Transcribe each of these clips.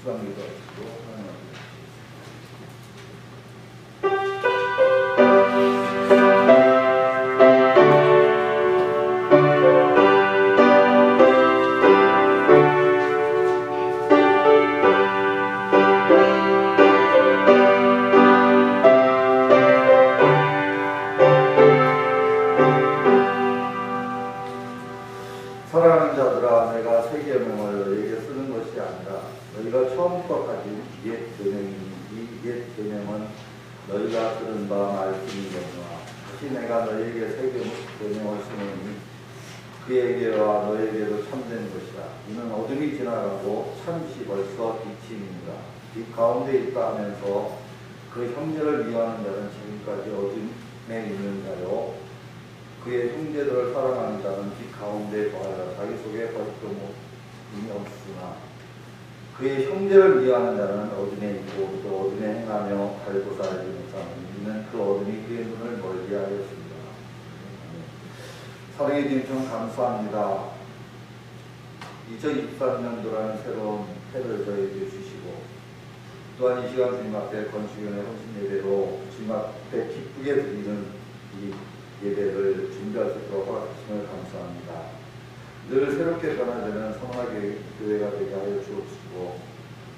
축복합니다. 하나님 사랑하는 자들아, 내가 새 계명을 너희에게 쓰는 것이 아니라 너희가 처음부터 가진 옛 계명이니 이 옛 계명은 너희가 들은 바 말씀이거니와 다시 내가 너희에게 새 계명을 쓰노니 그에게와 너희에게도 참된 것이라. 이는 어둠이 지나가고 참시 벌써 빛입니다. 빛 가운데 있다 하면서 그 형제를 미워하는 자는 지금까지 어둠에 있는 자요, 그의 형제들을 사랑하는 자는 빛 가운데 거하여 자기 속에 거짓됨이 없으나 그의 형제를 미워하는 자는 어둠에 있고 또 어둠에 행하며 갈고 살지 못하는 이는 그 어둠이 그의 눈을 멀게 하였습니다. 사랑해 주님 참 감사합니다. 2023년도라는 새로운 해를 저희에게 주시고 또한 이 시간 주님 앞에 건축연의 헌신 예배로 주님 앞에 기쁘게 드리는 이 예배를 준비할 수 있도록 허락하심을 감사합니다. 늘 새롭게 변화되는 선화교회가 되게 하여 주옵시고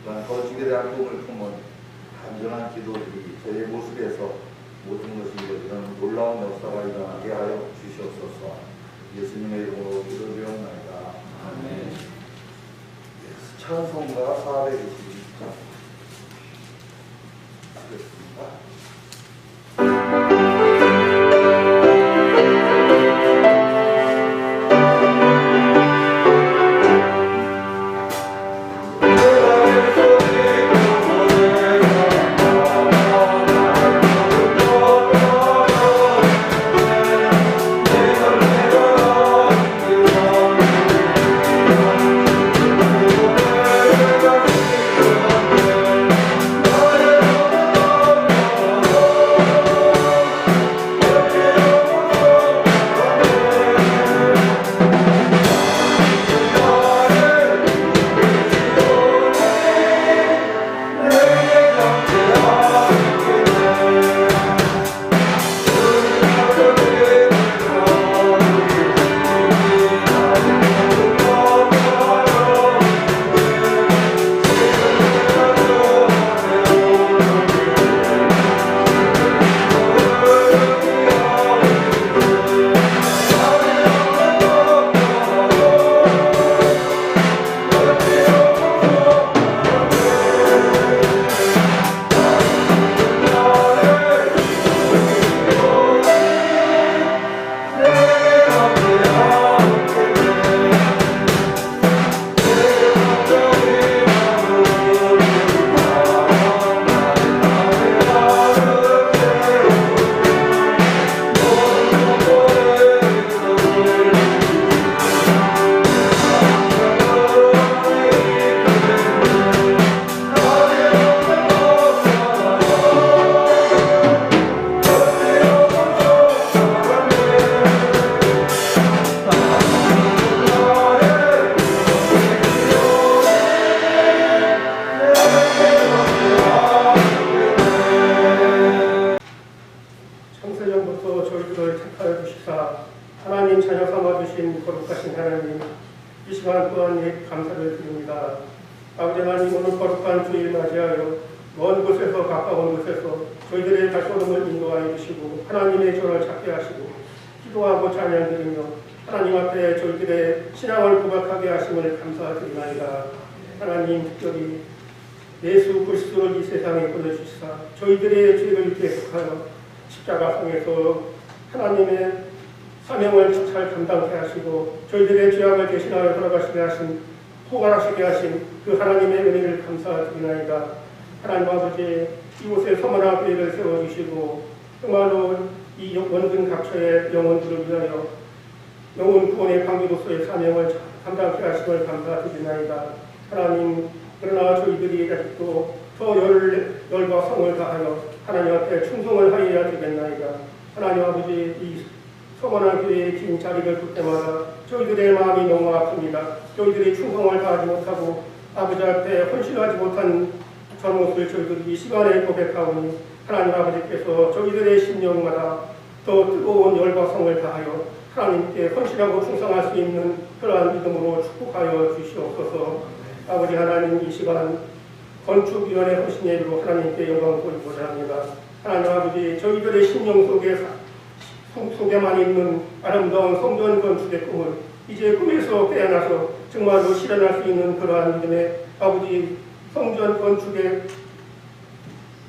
또한 건축에 대한 꿈을 품은 간절한 기도들이 저의 모습에서 모든 것이 이루어지는 놀라운 역사가 일어나게 하여 주시옵소서. 예수님의 이름으로 기도드리옵나이다. 아멘. 찬송가 422장 하겠습니다. 하나님 자녀 삼아주신 거룩하신 하나님, 이 시간 또한 감사를 드립니다. 아버지 하나님, 오늘 거룩한 주일 맞이하여 먼 곳에서 가까운 곳에서 저희들의 발걸음을 인도하여 주시고 하나님의 손을 잡게 하시고 기도하고 찬양드리며 하나님 앞에 저희들의 신앙을 고백하게 하심을 감사드리나이다. 하나님, 특별히 예수 그리스도를 이 세상에 보내주시사 저희들의 죄를 대속하여 십자가상에서 하나님의 사명을 잘 감당케 하시고 저희들의 죄악을 대신하여 돌아가시게 하신, 포괄하시게 하신 그 하나님의 은혜를 감사드리나이다. 하나님 아버지, 이곳에 서머나 교회를 세워주시고 정말로 이 원근 각처의 영혼들을 위하여 영혼 구원의 강도로서의 사명을 감당케 하심을 감사드리나이다. 하나님, 그러나 저희들이 아직도 더 열과 성을 다하여 하나님 앞에 충성을 하여야 되겠나이다. 하나님 아버지, 이 서머나 교회의 긴 자리를 볼 때마다 저희들의 마음이 너무 아픕니다. 저희들이 충성을 다하지 못하고 아버지 앞에 헌신하지 못한 잘못을 저희들이 이 시간에 고백하오니 하나님 아버지께서 저희들의 심령마다 더 뜨거운 열과 성을 다하여 하나님께 헌신하고 충성할 수 있는 그러한 믿음으로 축복하여 주시옵소서. 아버지 하나님, 이 시간 건축위원회 헌신 예비로 하나님께 영광 돌리고자 합니다. 하나님 아버지, 저희들의 심령 속에만 있는 아름다운 성전 건축의 꿈을 이제 꿈에서 깨어나서 정말로 실현할 수 있는 그러한 믿음의 아버지 성전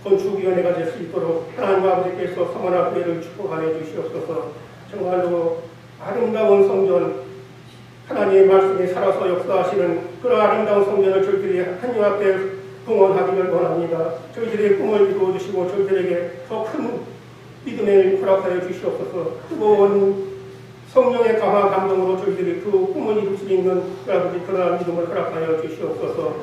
건축위원회가 될 수 있도록 하나님 아버지께서 성원한 후회를 축복하여 주시옵소서. 정말로 아름다운 성전, 하나님의 말씀이 살아서 역사하시는 그런 아름다운 성전을 저희들이 하나님 앞에 봉헌하기를 원합니다. 저희들의 꿈을 이루어주시고 저희들에게 더 큰 믿음을 허락하여 주시옵소서. 뜨거운 성령의 강한 감동으로 저희들이 그 꿈을 이룰 수 있는 아버지 그러한 믿음을 허락하여 주시옵소서.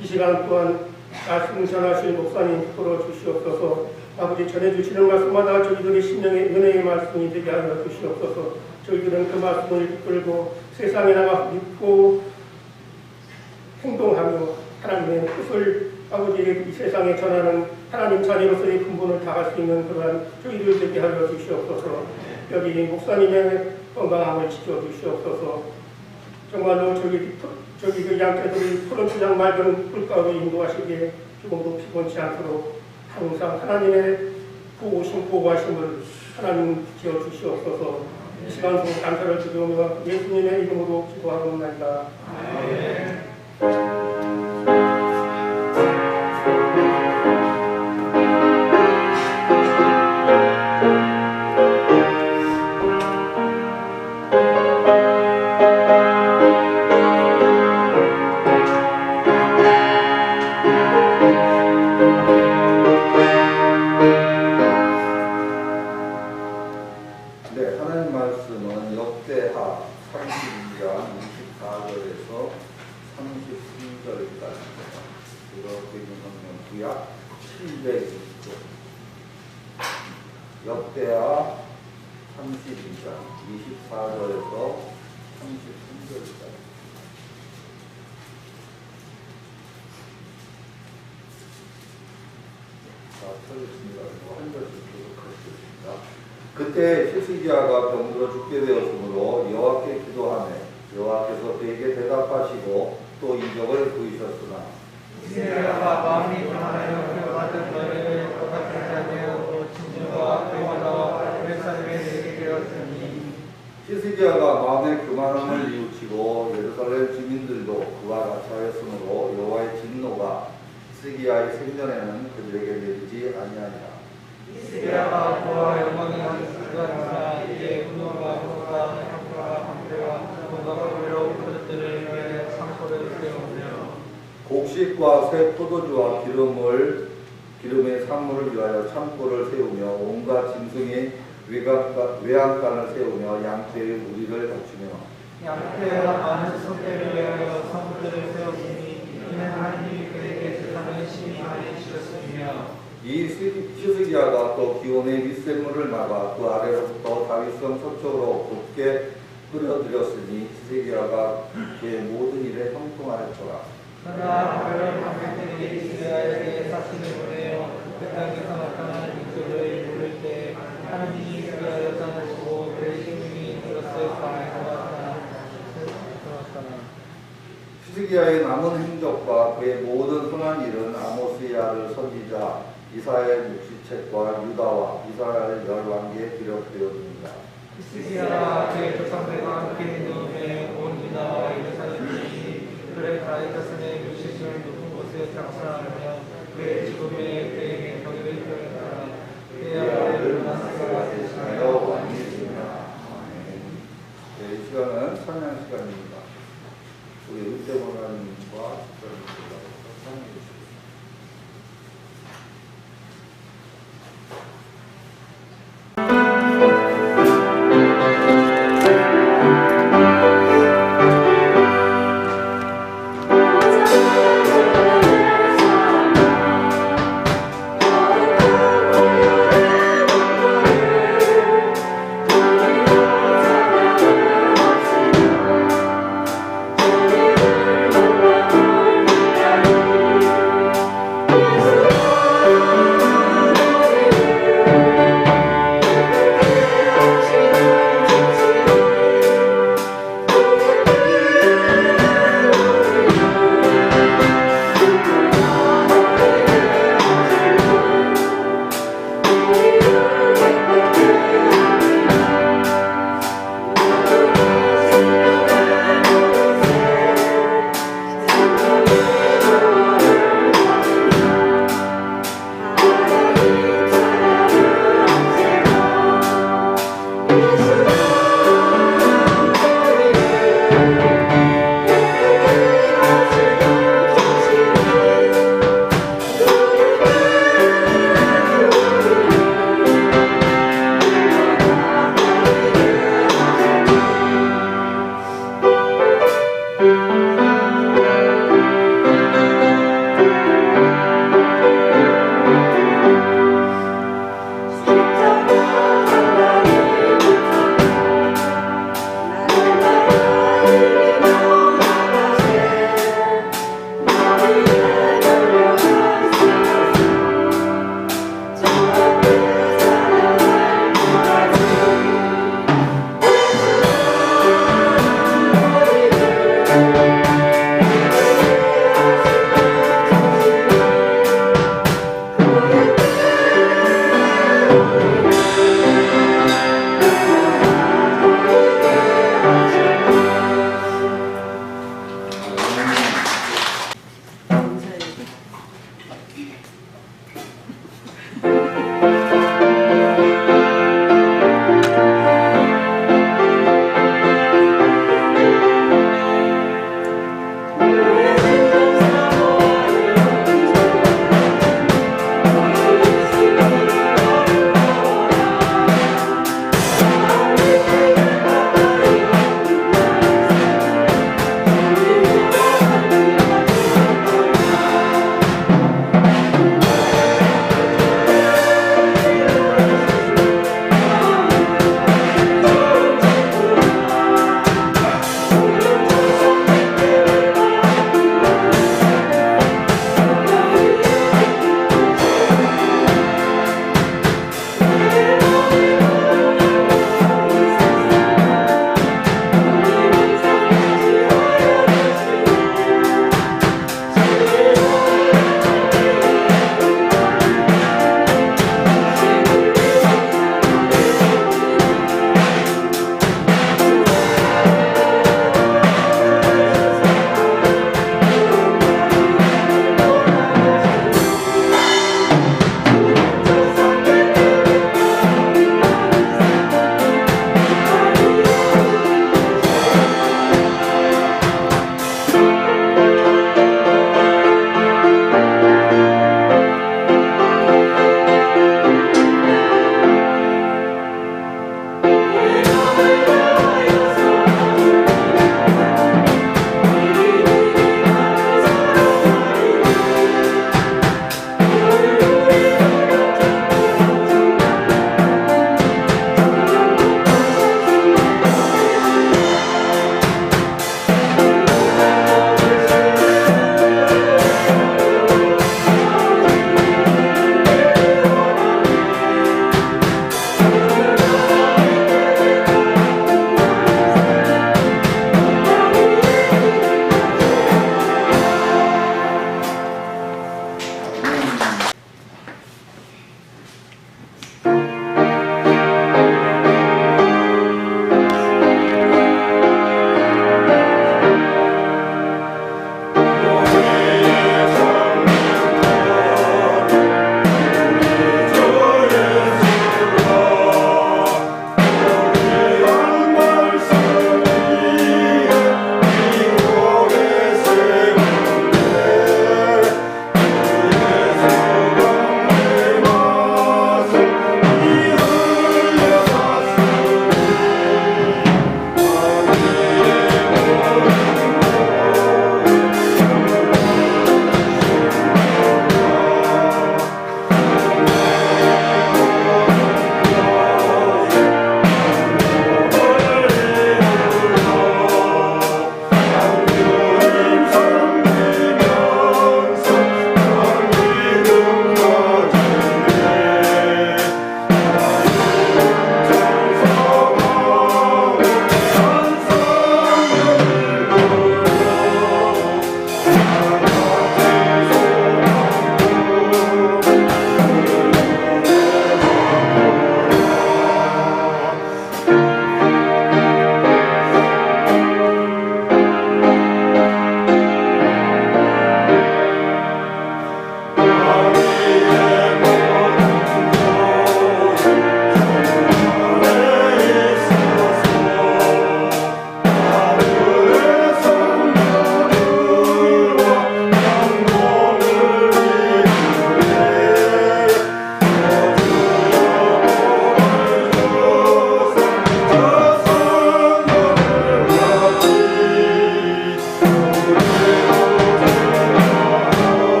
이 시간 또한 말씀 전하실 목사님 풀어 주시옵소서. 아버지 전해주시는 말씀마다 저희들의 심령의 은혜의 말씀이 되게 하여 주시옵소서. 저희들은 그 말씀을 이끌고 세상에 나가 믿고 행동하며 하나님의 뜻을 아버지 이 세상에 전하는 하나님 자녀로서의 근본을 다할 수 있는 그러한 저희들 되게 하여 주시옵소서. 여기 목사님의 건강함을 지켜주시옵소서. 정말로 저기 그 양떼들이 푸른 초장 맑은 불가로 인도하시기에 조금도 피곤치 않도록 항상 하나님의 보호하심을 하나님 지어주시옵소서. 이 시간 속 감사를 드리오며 예수님의 이름으로 기도하옵나이다. 아멘. 역대하 32장 24절에서 33절까지. 찾겠습니다. 한 절씩 교독하겠습니다. 그때 히스기야가 병들어 죽게 되었으므로 여호와께 기도하며 여호와께서 그에게 대답하시고 또 인적을 보이셨으나 히스기야가 마음이 변하여 그 받은 너희를 똑같이 하며 진주와 배원과 예루살렘에 내게 되었으니 히스기야가 마음의 교만함을 뉘우치고 예루살렘 주민들도 그와 같이 하였으므로 여호와의 진노가 히스기야의 생전에는 그들에게 내리지 아니하니라. 히스기야가 그와 영광이 있으나 이제 분노가 호가 향과 방패와 공각을 외로운 그릇들을 위해 창고를 세우며 곡식과 새 포도주와 기름의 산물을 위하여 창고를 세우며 온갖 짐승의 외양간을 세우며 양떼의 우리를 갖추며 양떼와 많은 소떼를 위하여 성들을 세웠으니 이는 하나님이 그에게 세상을 심히 많이 주셨으며 이 히스기야가 또 기온의 밑샘물을 막아 그 아래로부터 다윗성 서쪽으로 곱게 끌어들였으니 히스기야가 그의 모든 일에 형통하였더라. 그러나 그런 방백들이 히스기야에게 사신을 보내어 그 땅에서 나타난 민족을 부를 때 하나님이 히스기야를 나타나시고 그의 생명이 그것을 방에서 나타나셨더라. 히스기야의 남은 행적과 그의 모든 선한 일은 아모스의 아들 선지자 이사야의 묵시책과 유다와 이스라엘 열왕기에 기록되었습니다. 히스기야가 그의 조상들과 함께 있는 온 유다와 예루살렘이 그의 다윗 자손의 묵시책을 높은 곳에 장사하며 그의 죽음에 그에게 경의를 표했더라. 그의 아들 만나세가 대신하여 왕이 되리라. 네, 이 시간은 찬양 시간입니다. 우리 은퇴모라님과 찬양해 주시겠습니다.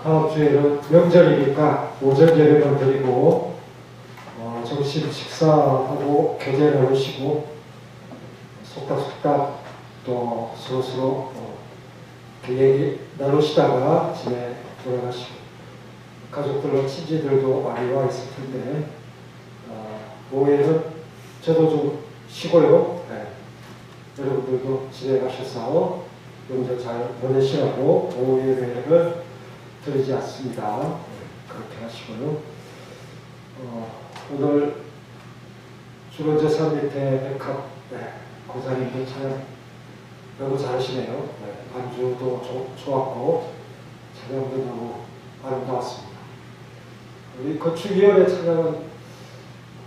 다음 주에는 명절이니까 오전 예배를 드리고 점심 식사하고 교제를 하시고 속닥속닥 또 서로서로 얘기 나누시다가 집에 돌아가시고 가족들과 친지들도 많이 와 있을 텐데 오후에는 저도 좀 쉬고요. 네. 여러분들도 집에 가셔서 명절 잘 보내시라고 오후 예배를 드리지 않습니다. 네. 그렇게 하시고요. 오늘 주론제산 밑에 백합 고사님들 참 너무 잘하시네요. 네. 반주도 좋았고 찬양도 너무 아름다웠습니다. 우리 건축위원회 찬양은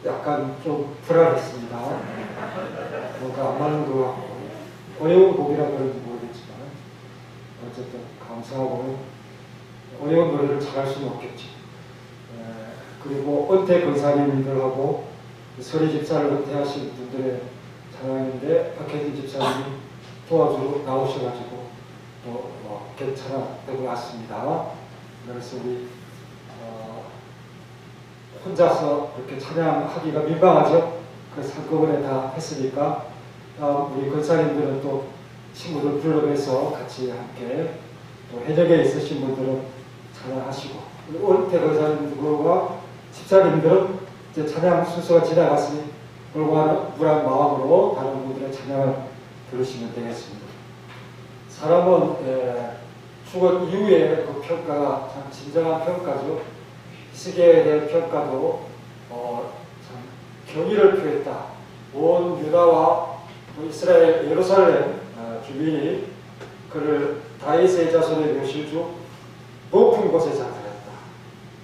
약간 좀 불안했습니다. 뭔가 안 맞는 것 같고 어려운 곡이라 그런지 모르겠지만 어쨌든 감사하고 어려운 노래를 잘할 수는 없겠지. 그리고 은퇴 권사님들하고 서리 집사를 은퇴하신 분들의 찬양인데 박혜진 집사님이 도와주러 나오셔가지고 또 괜찮았던 것 같습니다. 그래서 우리 혼자서 이렇게 찬양하기가 민망하죠. 그래서 한꺼번에 다 했으니까 우리 권사님들은 또 친구들 불러내서 같이 함께 또 해적에 있으신 분들은 찬양하시고 올태 권사님들과 집사님들은 이제 찬양 순서가 지나갔으니 불안한 마음으로 다른 분들의 찬양을 들으시면 되겠습니다. 사람은 죽은 이후에 그 평가가 참 진정한 평가죠. 히스기야에 대한 평가도 참 경의를 표했다. 온 유다와 이스라엘 예루살렘 주민이 그를 다윗의 자손의 묘실 중 높은 곳에 장사했다.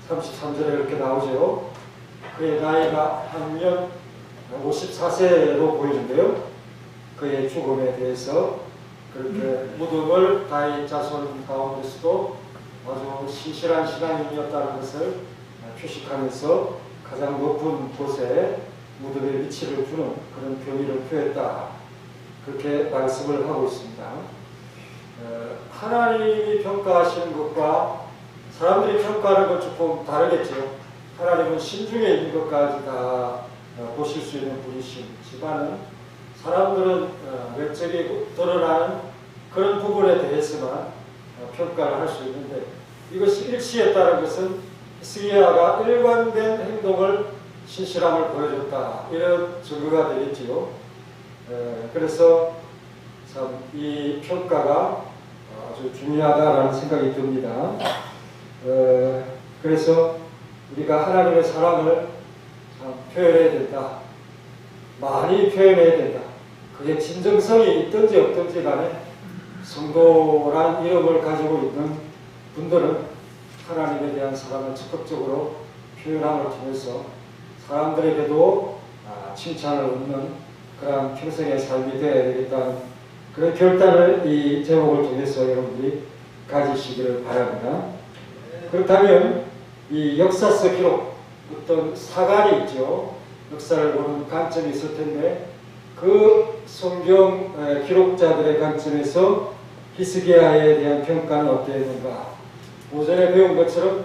33절에 그렇게 나오죠. 그의 나이가 한년 54세로 보이는데요. 그의 죽음에 대해서 그렇게 무덤을 다윗 자손 가운데서도 아주 신실한 신앙인이었다는 것을 표식하면서 가장 높은 곳에 무덤의 위치를 주는 그런 경의를 표했다. 그렇게 말씀을 하고 있습니다. 하나님이 평가하시는 것과 사람들이 평가하는 것 조금 다르겠죠. 하나님은 신중에 있는 것까지 다 보실 수 있는 분이시지만은 사람들은 외적이 드러나는 그런 부분에 대해서만 평가를 할 수 있는데 이것이 일치했다는 것은 히스기야가 일관된 행동을 신실함을 보여줬다. 이런 증거가 되겠지요. 그래서 참 이 평가가 아주 중요하다라는 생각이 듭니다. 그래서 우리가 하나님의 사랑을 참 표현해야 된다. 많이 표현해야 된다. 그게 진정성이 있든지 없든지 간에 성도란 이름을 가지고 있는 분들은 하나님에 대한 사랑을 적극적으로 표현함을 통해서 사람들에게도 칭찬을 얻는 그런 평생의 삶이 되어야 되겠다는 그런 결단을 이 제목을 통해서 여러분들이 가지시기를 바랍니다. 그렇다면 이 역사서 기록 어떤 사관이 있죠. 역사를 보는 관점이 있을 텐데 그 성경 기록자들의 관점에서 히스기야에 대한 평가는 어땠는가? 오전에 배운 것처럼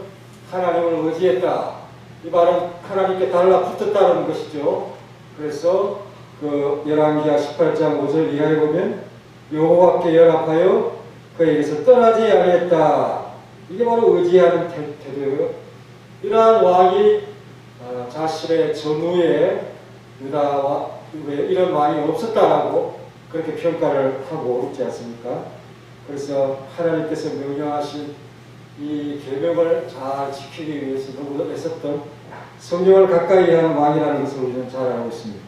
하나님을 의지했다. 이 말은 하나님께 달라붙었다는 것이죠. 그래서 그 열왕기하 18장 5절 이하에 보면 여호와께 연합하여 그에게서 떠나지 아니했다. 이게 바로 의지하는 태도예요. 이러한 왕이 자신의 전후에 유다와 이런 왕이 없었다라고 그렇게 평가를 하고 있지 않습니까? 그래서 하나님께서 명령하신 이 계명을 잘 지키기 위해서 너무 애썼던 성령을 가까이 하는 왕이라는 것을 우리는 잘 알고 있습니다.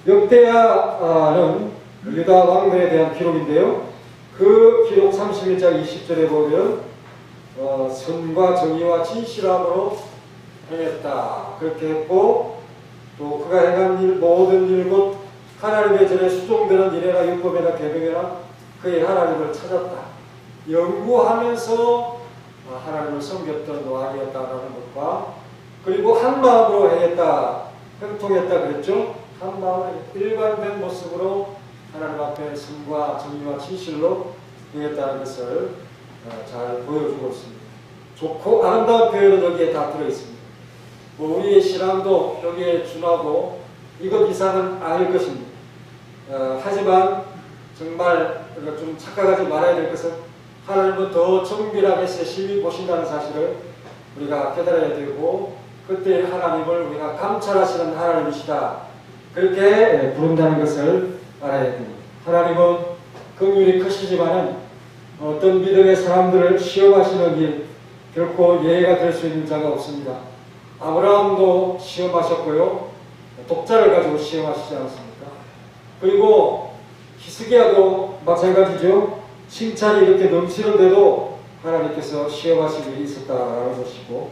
역대하는 유다 왕들에 대한 기록인데요. 그 기록 31장 20절에 보면 선과 정의와 진실함으로 행했다. 그렇게 했고 또 그가 행한 일 모든 일 곧 하나님의 전에 수종되는 일이나 율법이나 계명이나 그의 하나님을 찾았다. 연구하면서 하나님을 섬겼던 왕이었다라는 것과 그리고 한 마음으로 행했다. 형통했다 그랬죠. 한 마음으로 일관된 모습으로 하나님 앞에 선과 정의와 진실로 행했다는 것을 잘 보여주고 있습니다. 좋고 아름다운 표현은 여기에 다 들어있습니다. 뭐 우리의 신앙도 여기에 준하고 이것 이상은 아닐 것입니다. 하지만 정말 우리가 좀 착각하지 말아야 될 것은 하나님은 더 정밀하게 세심히 보신다는 사실을 우리가 깨달아야 되고 그때 하나님을 우리가 감찰하시는 하나님이시다. 그렇게 부른다는 것을 알아야 됩니다. 하나님은 긍휼이 크시지만은 어떤 믿음의 사람들을 시험하시는 일 결코 예외가 될 수 있는 자가 없습니다. 아브라함도 시험하셨고요. 독자를 가지고 시험하시지 않았습니까? 그리고 히스기야도 마찬가지죠. 칭찬이 이렇게 넘치는데도 하나님께서 시험하실 일이 있었다라는 것이고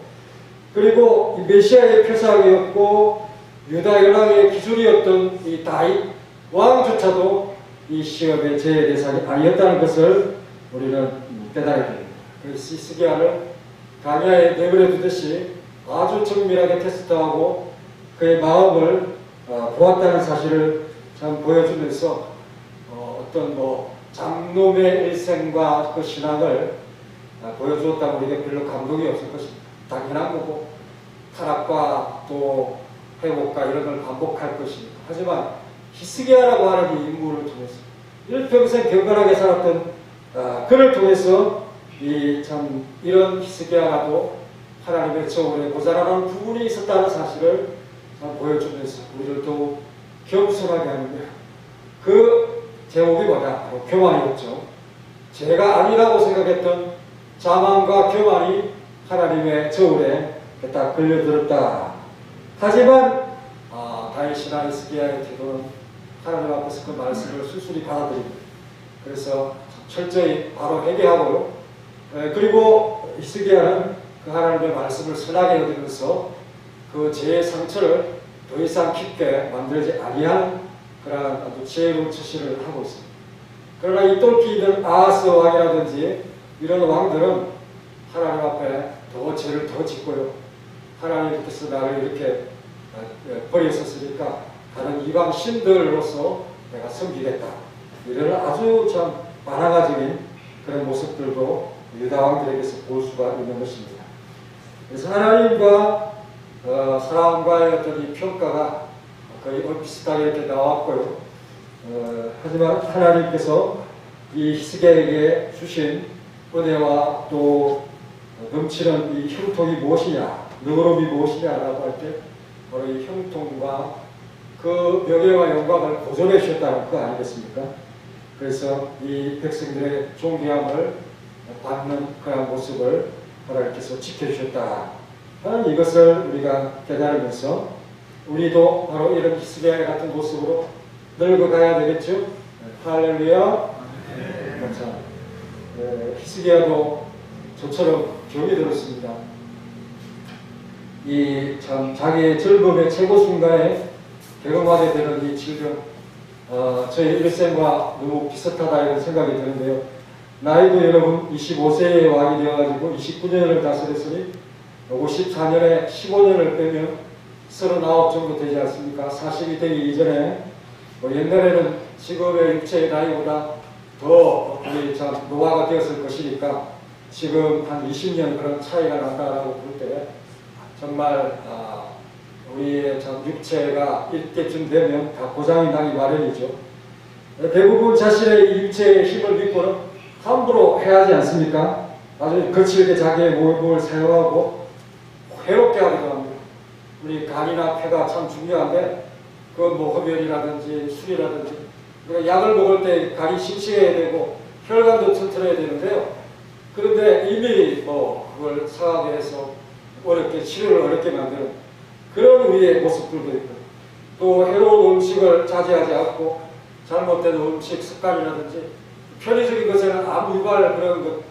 그리고 이 메시아의 표상이었고 유다 연합의 기준이었던 이 다윗 왕조차도 이 시험의 제의 대상이 아니었다는 것을 우리는 깨달아야 됩니다. 그래서 히스기야를 강야에 내버려 두듯이 아주 정밀하게 테스트하고 그의 마음을 보았다는 사실을 참 보여주면서 어떤 뭐 장놈의 일생과 그 신앙을 보여주었다고 우리에게 별로 감동이 없을 것입니다. 당연한 거고 타락과 또 회복과 이런 걸 반복할 것입니다. 하지만 히스기야라고 하는 이 인물을 통해서 일평생 경건하게 살았던 그를 통해서 참 이런 히스기야라도 하나님의 저울에 모자라는 부분이 있었다는 사실을 참 보여주면서 우리를 또 겸손하게 하는데 그 제목이 뭐냐? 바로 교만이었죠. 제가 아니라고 생각했던 자만과 교만이 하나님의 저울에 딱 걸려들었다. 하지만 다윗이나 히스기야의 태도는 하나님 앞에서 그 말씀을 순순히 받아들입니다. 그래서 철저히 바로 회개하고요. 그리고 히스기야는 그 하나님의 말씀을 선하게 여기면서 그 죄의 상처를 더 이상 깊게 만들지 아니하는 그러한 아주 지혜로운 처시를 하고 있습니다. 그러나 이 똘끼이던 아하스 왕이라든지 이런 왕들은 하나님 앞에 더 죄를 더 짓고요. 하나님께서 나를 이렇게 버렸었으니까 다른 이방 신들로서 내가 섬기겠다. 이런 아주 참 만화가적인 그런 모습들도 유다 왕들에게서 볼 수가 있는 것입니다. 그래서 하나님과 사람과의 어떤 이 평가가 거의 비슷하게 이렇게 나왔고요. 하지만 하나님께서 이 히스기야에게 주신 은혜와 또 넘치는 이 형통이 무엇이냐, 너그러움이 무엇이냐라고 할 때 바로 이 형통과 그 명예와 영광을 보존해 주셨다는 거 아니겠습니까? 그래서 이 백성들의 존귀함을 받는 그런 모습을 하나님께서 지켜주셨다 하는 이것을 우리가 깨달으면서 우리도 바로 이런 히스기야 같은 모습으로 늙어가야 되겠죠? 할렐루야. 감사합니다. 히스기야도 저처럼 병이 들었습니다. 이 참 자기의 젊음의 최고 순간에 경험하게 되는 이 질병, 저희 일생과 너무 비슷하다 이런 생각이 드는데요. 나이도 여러분 25세에 왕이 되어가지고 29년을 다스렸으니 54년에 15년을 빼면 39 정도 되지 않습니까? 40이 되기 이전에 옛날에는 지금의 육체의 나이보다 더 우리 참 노화가 되었을 것이니까 지금 한 20년 그런 차이가 난다라고 볼 때 정말 우리의 참 육체가 이때쯤 되면 다 고장이 나기 마련이죠. 대부분 자신의 육체의 힘을 믿고는 함부로 해하지 않습니까? 아주 거칠게 자기의 몸을 사용하고 해롭게 하기도 합니다. 우리 간이나 폐가 참 중요한데 그 뭐 흡연이라든지 술이라든지 우리가 약을 먹을 때 간이 싱싱해야 되고 혈관도 튼튼해야 되는데요. 그런데 이미 뭐 그걸 상하게 해서 어렵게 치료를 어렵게 만드는 그런 우리의 모습들도 있고 또 해로운 음식을 자제하지 않고 잘못된 음식 습관이라든지 편의적인 것에는 아무 유발 그런 것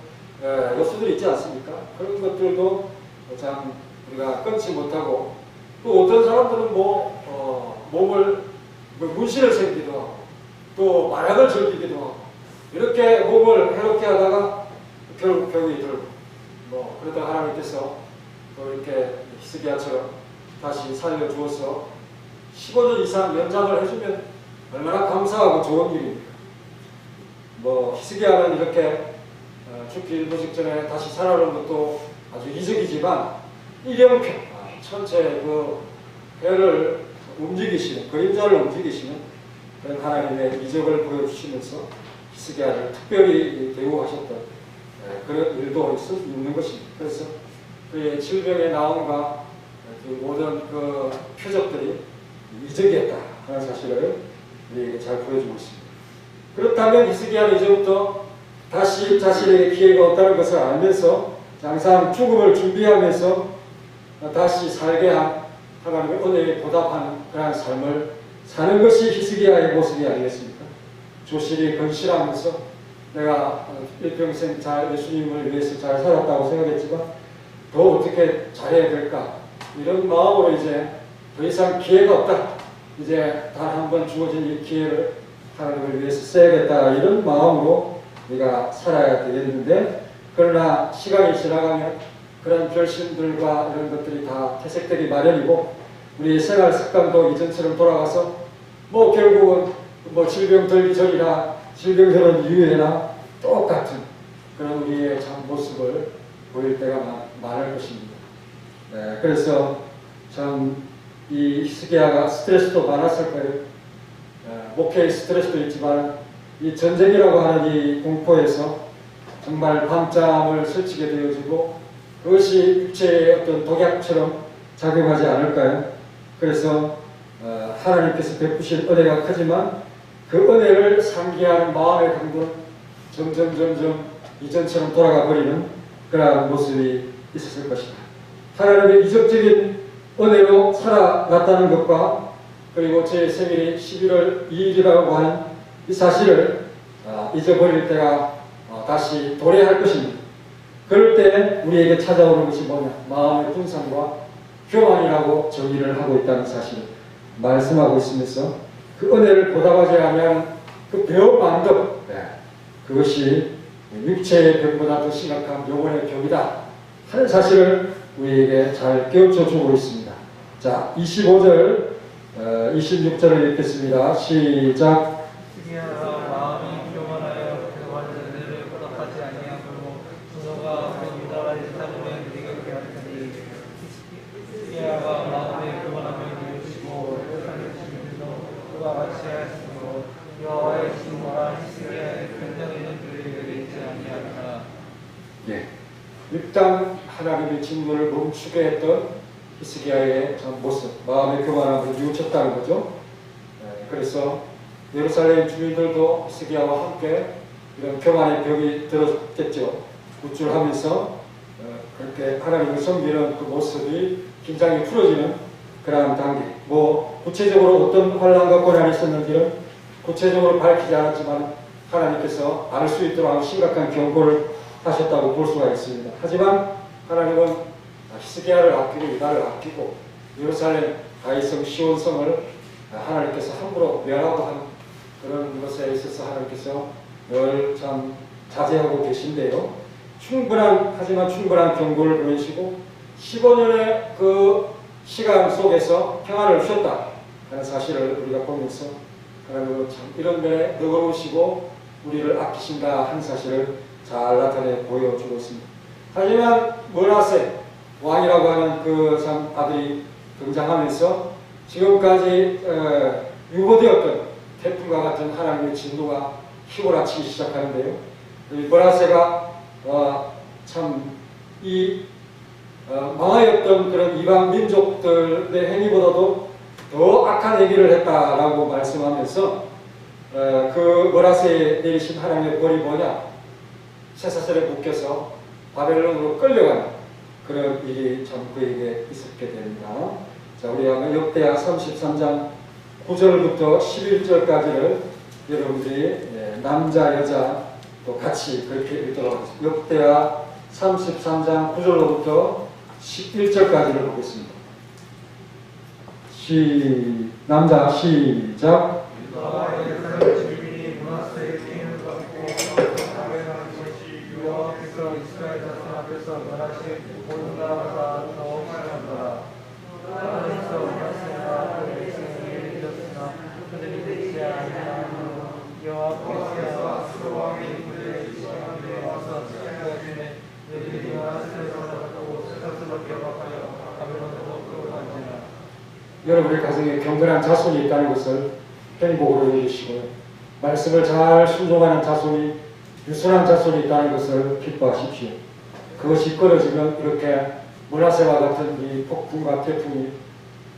요소들이 있지 않습니까? 그런 것들도 참 우리가 끊지 못하고 또 어떤 사람들은 몸을 문신을 생기기도 하고 또 마약을 즐기기도 하고 이렇게 몸을 해롭게 하다가 결국 병이 들고 그러다 하나님께서 또 이렇게 히스기야처럼 다시 살려주어서 15년 이상 연장을 해주면 얼마나 감사하고 좋은 일입니까? 히스기야는 이렇게 죽기 일부 직전에 다시 살아오는 것도 아주 기적이지만 이령표 전체 그 배를 움직이시는 그림자를 움직이시는 그런 하나님의 이적을 보여주시면서 히스기야를 특별히 대우하셨던 그런 일도 있는 것입니다. 그래서 그의 질병의 나옴과 그 모든 그 표적들이 이적이었다 하는 사실을 우리에게 잘 보여주고 있습니다. 그렇다면 히스기야는 이제부터 다시 자신에게 기회가 없다는 것을 알면서 항상 죽음을 준비하면서 다시 살게 한 하나님의 은혜에 보답하는 그러한 삶을 사는 것이 히스기야의 모습이 아니겠습니까? 조실이 건실하면서 내가 일평생 잘 예수님을 위해서 잘 살았다고 생각했지만 더 어떻게 잘해야 될까 이런 마음으로 이제 더 이상 기회가 없다. 이제 단 한 번 주어진 이 기회를 하나님을 위해서 써야겠다 이런 마음으로 우리가 살아야 되겠는데 그러나 시간이 지나가면 그런 결심들과 이런 것들이 다 퇴색되기 마련이고 우리의 생활 습관도 이전처럼 돌아가서 뭐 결국은 뭐 질병 들기 전이나 질병 들은 이후에나 똑같은 그런 우리의 참 모습을 보일 때가 많을 것입니다. 네, 그래서 참 이 히스기야가 스트레스도 많았을 거예요. 목회의 스트레스도 있지만 이 전쟁이라고 하는 이 공포에서 정말 밤잠을 설치게 되어지고 그것이 육체의 어떤 독약처럼 작용하지 않을까요? 그래서 하나님께서 베푸신 은혜가 크지만 그 은혜를 상기하는 마음의 강도는 점점 이전처럼 돌아가 버리는 그러한 모습이 있었을 것입니다. 하나님의 이적적인 은혜로 살아났다는 것과 그리고 제 생일이 11월 2일이라고 하는 이 사실을 잊어버릴 때가 다시 도래할 것입니다. 그럴 때 우리에게 찾아오는 것이 뭐냐? 마음의 분산과 교만이라고 정의를 하고 있다는 사실을 말씀하고 있으면서 그 은혜를 보답하지 않으면 그 병 안덕 그것이 육체의 병보다 더 심각한 영혼의 병이다 하는 사실을 우리에게 잘 깨우쳐 주고 있습니다. 자, 25절, 26절을 읽겠습니다. 시작. 히스기야가 마음이 교만하여 그 완전을 보답하지 아니하고 분노가 그 유다가 예루살렘에 이르게 하였더니 히스기야가 마음에 교만하며 이르시고 예루살렘 주민도 그와 같이 하였으므로 여호와의 진노가 히스기야의 변장에는 그에게 있지 아니하리라. 예. 일단 하나님의 진노를 멈추게 했던 히스기야의 모습, 마음의 교만함을 뉘우쳤다는 거죠. 그래서 예루살렘 주민들도 히스기야와 함께 이런 교만의 벽이 들었겠죠. 우쭐하면서 그렇게 하나님을 섬기는 그 모습이 긴장이 풀어지는 그러한 단계. 뭐 구체적으로 어떤 환난과 고난이 있었는지는 구체적으로 밝히지 않았지만 하나님께서 알 수 있도록 심각한 경고를 하셨다고 볼 수가 있습니다. 하지만 하나님은 히스기야를 아끼고 유다를 아끼고 예루살렘 다윗성 시온성을 하나님께서 함부로 멸하고 하는 그런 것에 있어서 하나님께서 늘 참 자제하고 계신데요. 하지만 충분한 경고를 보내시고 15년의 그 시간 속에서 평안을 주셨다 하는 사실을 우리가 보면서 하나님은 참 이런 면에 너그러우시고 우리를 아끼신다 하는 사실을 잘 나타내 보여주고 있습니다. 하지만 므낫세 왕이라고 하는 그 참 아들이 등장하면서 지금까지 유보되었던 태풍과 같은 하나님의 진노가 휘몰아치기 시작하는데요. 므낫세가 참 이 망하였던 그런 이방 민족들의 행위보다도 더 악한 행위를 했다라고 말씀하면서 그 므낫세에 내리신 하나님의 벌이 뭐냐? 쇠사슬에 묶여서 바벨론으로 끌려가는 그런 일이 참 그에게 있었게 됩니다. 자, 우리 한번 역대하 33장 9절부터 11절까지를 여러분들이 남자, 여자 또 같이 그렇게 읽도록 하겠습니다. 역대하 33장 9절로부터 11절까지를 보겠습니다. 남자 시작. 여호와께서 이스라엘 자손 앞에서 멸하신 모든 나라보다 더 심하더라. 하나님께서 므낫세와 그 백성에게 이르셨으나 그들이 듣지 아니하므로 여호와께서 아수르 왕의 군대에 지시하기를 와서 그들의 므낫세를 잡았고 개박하여 바벨론으로 끌어간지라. 여러분의 가정에 경건한 자손이 있다는 것을 행복으로 여기시고 말씀을 잘 순종하는 자손이 유순한 자손이 있다는 것을 기뻐하십시오. 그것이 끊어지면 이렇게 문화세와 같은 이 폭풍과 태풍이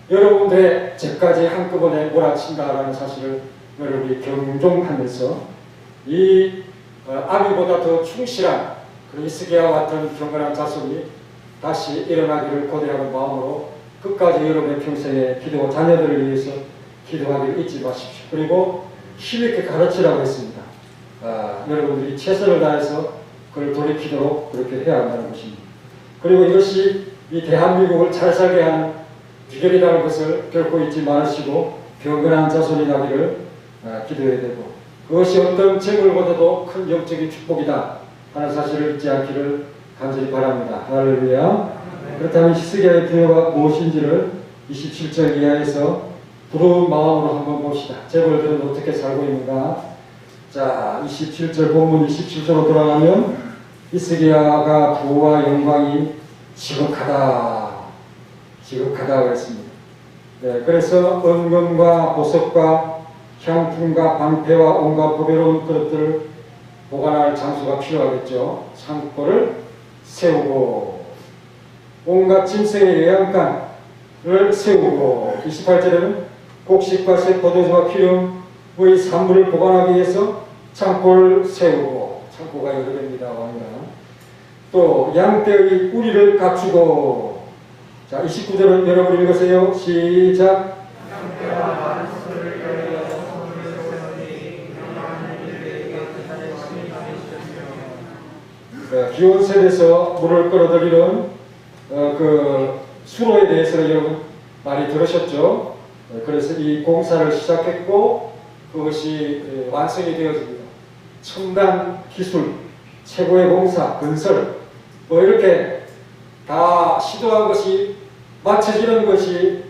여러분들의 죄까지 한꺼번에 몰아친다라는 사실을 여러분이 경종하면서 이 아비보다 더 충실한 그런 히스기야와 같은 경건한 자손이 다시 일어나기를 고대하는 마음으로 끝까지 여러분의 평생에 기도 자녀들을 위해서 기도하기를 잊지 마십시오. 그리고 힘있게 가르치라고 했습니다. 여러분들이 최선을 다해서 그걸 돌이키도록 그렇게 해야 한다는 것입니다. 그리고 이것이 이 대한민국을 잘 살게 하는 비결이라는 것을 결코 잊지 마시고 경건한 자손이 나기를 기도해야 되고 그것이 어떤 재물보다도 큰 영적인 축복이다 하는 사실을 잊지 않기를 간절히 바랍니다. 할렐루야. 그렇다면 히스기야의 부여가 무엇인지를 27절 이하에서 부러운 마음으로 한번 봅시다. 재벌들은 어떻게 살고 있는가? 자, 27절 본문 27절로 돌아가면 히스기야가 부와 영광이 지극하다고 했습니다. 네, 그래서 은금과 보석과 향품과 방패와 온갖 보배로운 그릇들을 보관할 장소가 필요하겠죠. 창고를 세우고 온갖 짐승의 외양간을 세우고 28절에는 곡식과 새 포도주와 기름의 산물을 보관하기 위해서 창고를 세우고 창고가 여러 개입니다. 또 양떼의 우리를 갖추고 자 29절은 여러분 읽으세요. 시작. 기온셋에서 물을 끌어들이는 그 수로에 대해서 여러분 많이 들으셨죠? 그래서 이 공사를 시작했고 그것이 완성이 되어집니다. 첨단 기술, 최고의 공사, 건설 뭐 이렇게 다 시도한 것이 마쳐지는 것이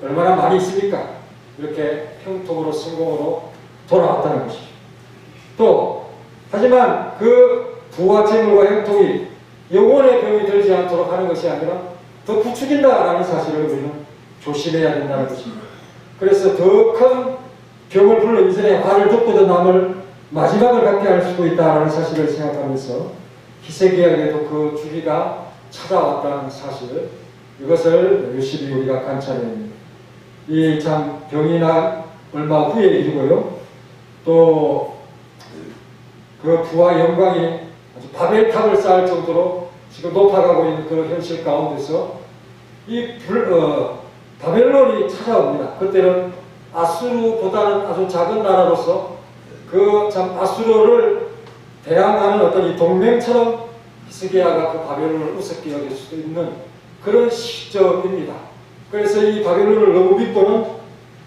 얼마나 많이 있습니까? 이렇게 형통으로 성공으로 돌아왔다는 것이죠. 또 하지만 그 부와 재물과 형통이 영혼의 병이 들지 않도록 하는 것이 아니라 더 부추긴다라는 사실을 우리는 조심해야 된다는 것입니다. 그래서 더 큰 병을 불러 이전에 화를 덮고도 남을 마지막을 갖게 할 수도 있다는 사실을 생각하면서 히스기야에게도 그 주기가 찾아왔다는 사실 이것을 유심히 우리가 관찰해야 합니다. 이 참 병이 난 얼마 후의 일이고요. 또 그 부와 영광이 아주 바벨탑을 쌓을 정도로 지금 높아가고 있는 그 현실 가운데서 이 바벨론이 찾아옵니다. 그때는 아수르보다는 아주 작은 나라로서 그 참 아수르를 대항하는 어떤 이 동맹처럼 히스기야가 그 바벨론을 우습게 여길 수도 있는 그런 시점입니다. 그래서 이 바벨론을 너무 믿고는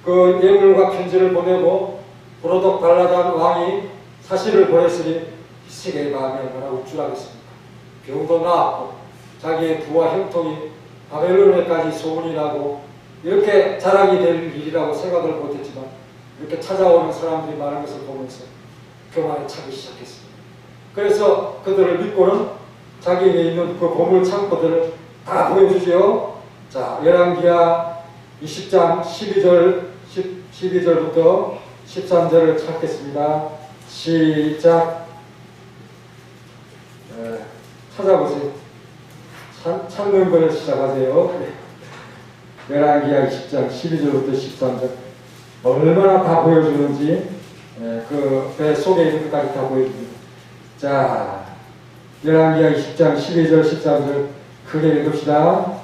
그 예물과 편지를 보내고 브로독 발라단 왕이 사실을 보냈으니 히스기야의 마음이 얼마나 우쭐하겠습니까? 병도 나았고 자기의 부와 형통이 바벨론에까지 소문이 나고 이렇게 자랑이 될 일이라고 생각을 못했지만 이렇게 찾아오는 사람들이 많은 것을 보면서 교만에 차기 시작했습니다. 그래서 그들을 믿고는 자기에게 있는 그 보물 창고들을 다 보여주죠. 자, 열왕기하 20장 12절부터 13절을 찾겠습니다. 시작. 찾아보세요. 찾는 걸 시작하세요. 열왕기하 20장 12절부터 13절 얼마나 다 보여주는지 그 배 속에 있는 것까지 다 보여줍니다. 자, 열왕기하 20장 12절 13절 크게 읽읍시다.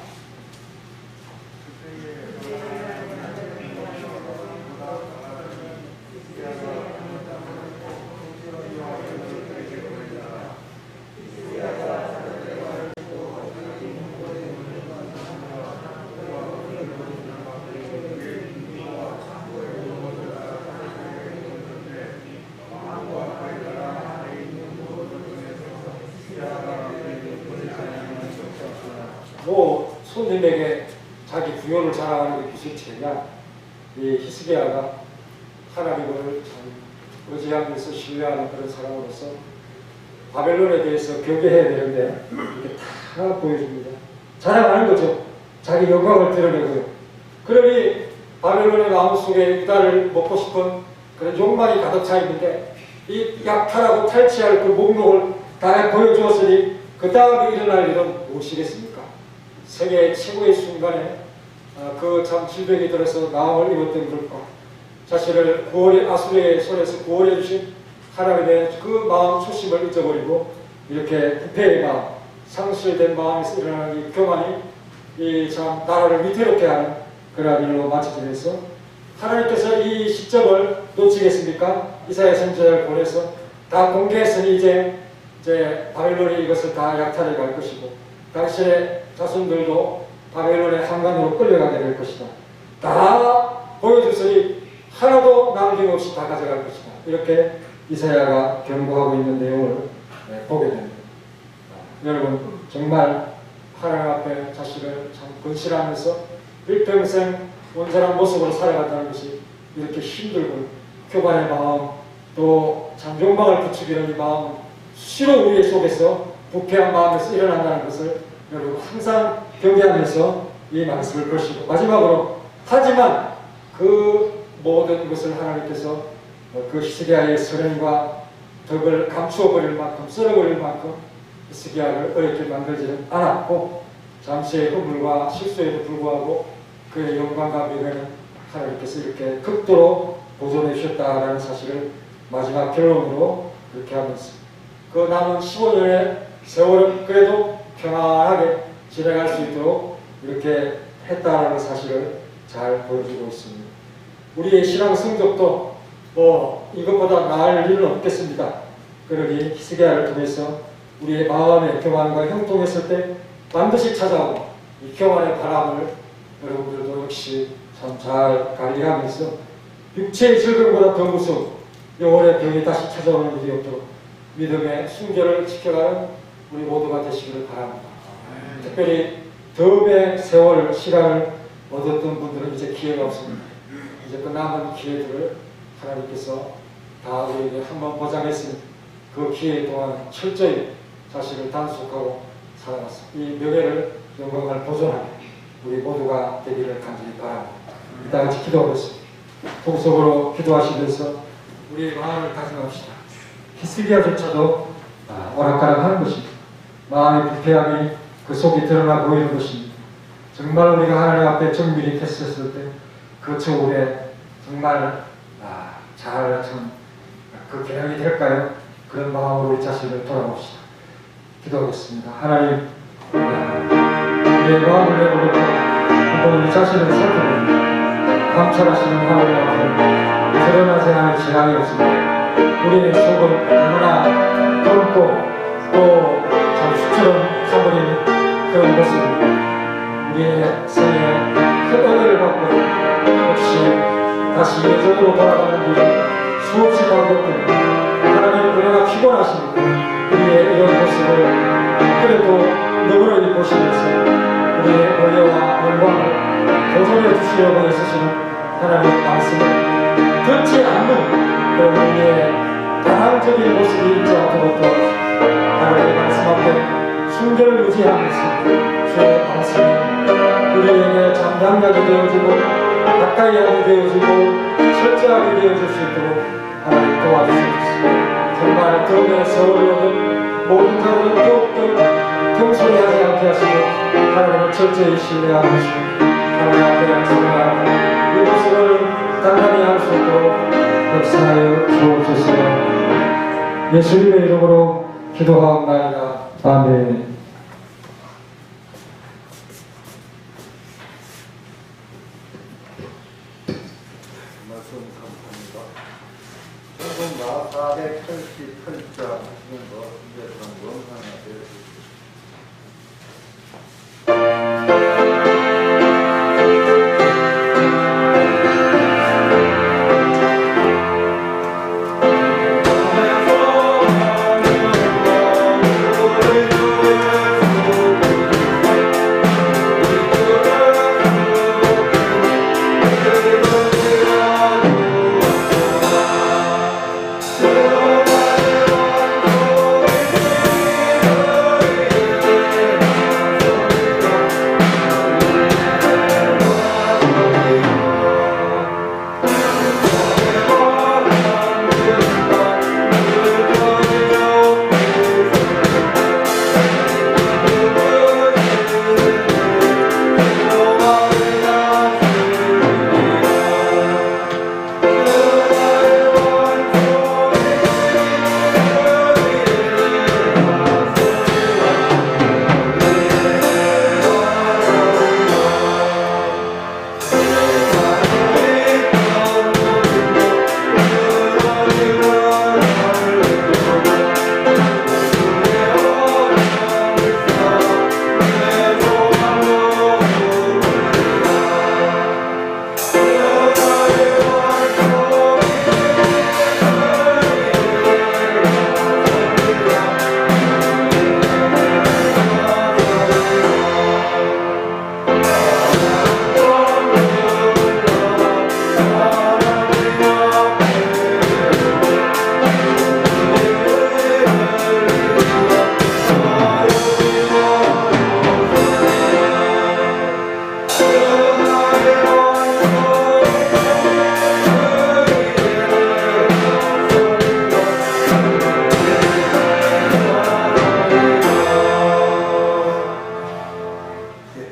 뭐 손님에게 자기 부여를 자랑하는 게 무슨 죄냐? 이 히스기야가 하나님을 참 의지하면서 신뢰하는 그런 사람으로서 바벨론에 대해서 경계해야 되는데 이렇게 다 보여줍니다. 자랑하는 거죠. 자기 영광을 드러내고요. 그러니 바벨론의 마음속에 유다를 먹고 싶은 그런 욕망이 가득 차 있는데 이 약탈하고 탈취할 그 목록을 다 보여주었으니 그 다음에 일어날 일은 무엇이겠습니까? 세계 최고의 순간에 그 참 질병이 들어서 마음을 입었던 것과 자신을 아수르의 손에서 구원해 주신 하나님의 그 마음 초심을 잊어버리고 이렇게 부패의 마음, 상실된 마음에서 일어나는 이 교만이 이 참 나라를 위태롭게 하는 그러한 일로 마쳐지면서 하나님께서 이 시점을 놓치겠습니까? 이사야 선지자를 보내서 다 공개했으니 이제 바벨론이 이것을 다 약탈해 갈 것이고 당신의 자손들도 바벨론의 한간으로 끌려가게 될 것이다. 다 보여줬으니 하나도 남김없이 다 가져갈 것이다. 이렇게 이사야가 경고하고 있는 내용을 보게 됩니다. 여러분 정말 하나님 앞에 자신을 참 근실하면서 일평생 온전한 모습으로 살아간다는 것이 이렇게 힘들고 교만의 마음 또 참 욕망을 부추기는 이 마음은 수시로 우리 속에서 부패한 마음에서 일어난다는 것을 여러분 항상 경계하면서 이 말씀을 보시고 마지막으로 하지만 그 모든 것을 하나님께서 그 히스기야의 선행과 덕을 감추어 버릴 만큼 썰어버릴 만큼 히스기야를 어렵게 만들지는 않았고 잠시의 허물과 실수에도 불구하고 그의 영광과 미래는 하나님께서 이렇게 극도로 보존해 주셨다라는 사실을 마지막 결론으로 그렇게 하면서 그 남은 15년의 세월은 그래도 평안하게 지나갈 수 있도록 이렇게 했다라는 사실을 잘 보여주고 있습니다. 우리의 신앙 성적도 이것보다 나을 일은 없겠습니다. 그러니 히스기야를 통해서 우리의 마음의 교만과 형통했을 때 반드시 찾아오고 이 교만의 바람을 여러분들도 역시 참 잘 관리하면서 육체의 질병보다 더 무서운 영혼의 병이 다시 찾아오는 일이 없도록 믿음의 순결을 지켜가는 우리 모두가 되시기를 바랍니다. 특별히 덤의 세월 시간을 얻었던 분들은 이제 기회가 없습니다. 이제 그 남은 기회들을 하나님께서 다 우리에게 한번 보장했으니 그 기회 동안 철저히 자신을 단속하고 살아갔습니다. 이 명예를 영광을 보존하는 우리 모두가 되기를 간절히 바랍니다. 다 같이 기도하겠습니다. 통속으로 기도하시면서 우리의 마음을 다짐합시다. 히스기야조차도 오락가락하는 것입니다. 마음의 부패함이 그 속이 드러나 보이는 것입니다. 정말 우리가 하나님 앞에 정밀히 했었을 때 그 저울에 정말 잘 그 개혁이 될까요? 그런 마음으로 우리 자신을 돌아봅시다. 기도하겠습니다. 하나님, 우리의 마음을 내려놓고 한번 우리 자신을 살펴봅니다. 감찰하시는 하나님 앞에 드러나지 않을 지향이 없습니다. 우리의 속은 너무나 젊고 또 참 수처럼 사버린 그런 모습입니다. 우리의 생에 큰 은혜를 받고 혹시 다시 예전으로 돌아가는 길이 수없이 반복됩니다. 하나님 우리가 피곤하십니다. 우리의 이런 모습을 그래도 너그러이 보시면서 우리의 은혜와 영광을 보존해 주시려고 애쓰시는 하나님의 말씀을 듣지 않는 그런 우리의 반항적인 모습이 있지 않도록 도와주시옵소서. 하나님의 말씀 앞에 순결을 유지하면서 주의 말씀이 우리에게 장담력이 되어지고 가까이 하게 되어지고 철저하게 되어질 수 있도록 하나님 도와주시옵소서. 정말 덤의 세월을 얻은 모든 자들은 더욱더 경솔히 하지 않게 하시고 하나님을 철저히 신뢰하면서 하나님 앞에 약속하는 이 모습을 단단히 할 수 있도록 역사하여 주옵소서. 예수님의 이름으로 기도하옵나이다. 아멘. 말씀 감사합니다. 성경 488자 하시는 거 이제 원하나요?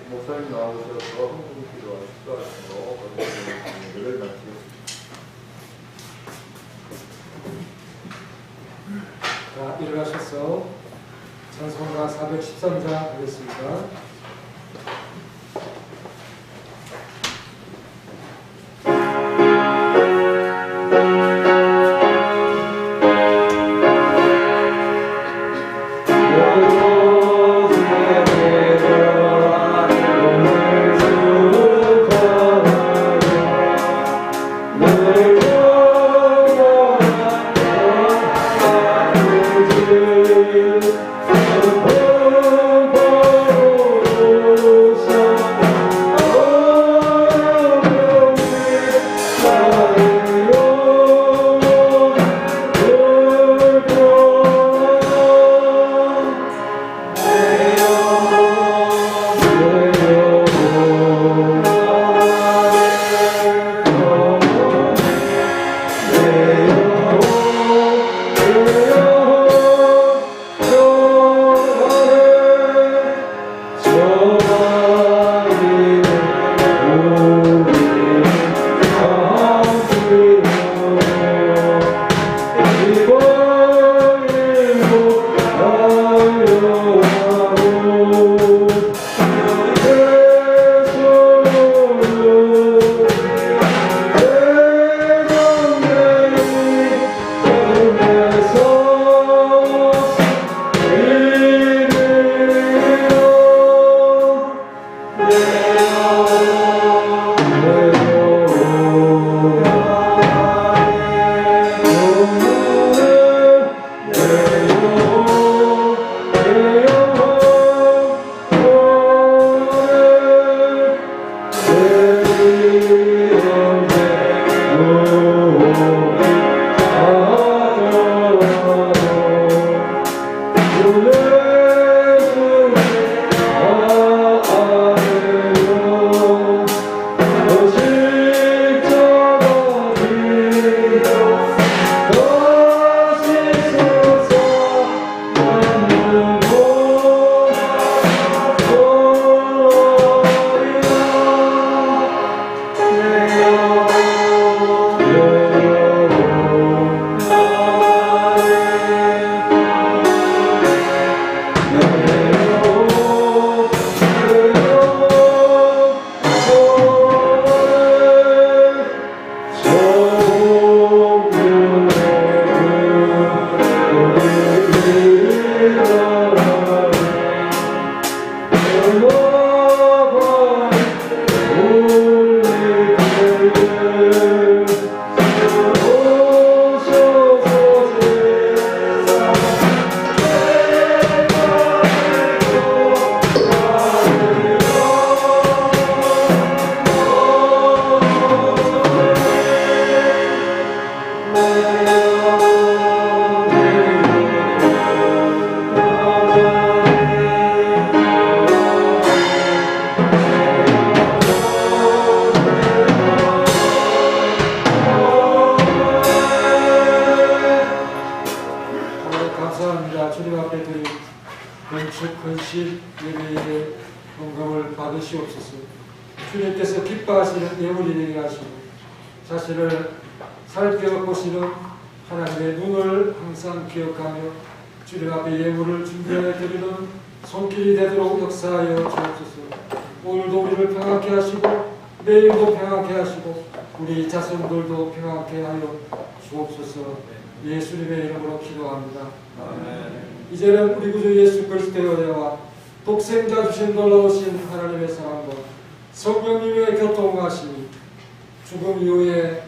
목사님 나오셔서 헌금 기도와 축도하시고 건강을 마치겠습니다. 자, 일어나셔서 찬송가 413장 하겠습니다. 건식 예배의 헌금을 받으시옵소서. 주님께서 기뻐하시는 예물이 되게 하시고 자신을 살펴보시는 하나님의 눈을 항상 기억하며 주님 앞에 예물을 준비해 드리는 손길이 되도록 역사하여 주옵소서. 오늘도 우리를 평안케 하시고 내일도 평안케 하시고 우리 자손들도 평안케 하여 주옵소서. 예수님의 이름으로 기도합니다. 아멘. 이제는 우리 구주 예수 그리스도의 은혜와 독생자 주신 놀라우신 하나님의 사랑과 성령님의 교통하심이 죽음 이후에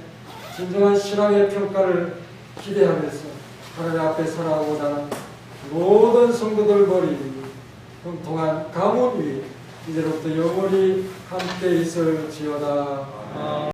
진정한 신앙의 평가를 기대하면서 하나님 앞에 살아오고자 하는 모든 성도들 머리 형통한 가문 위에 이제부터 영원히 함께 있을지어다.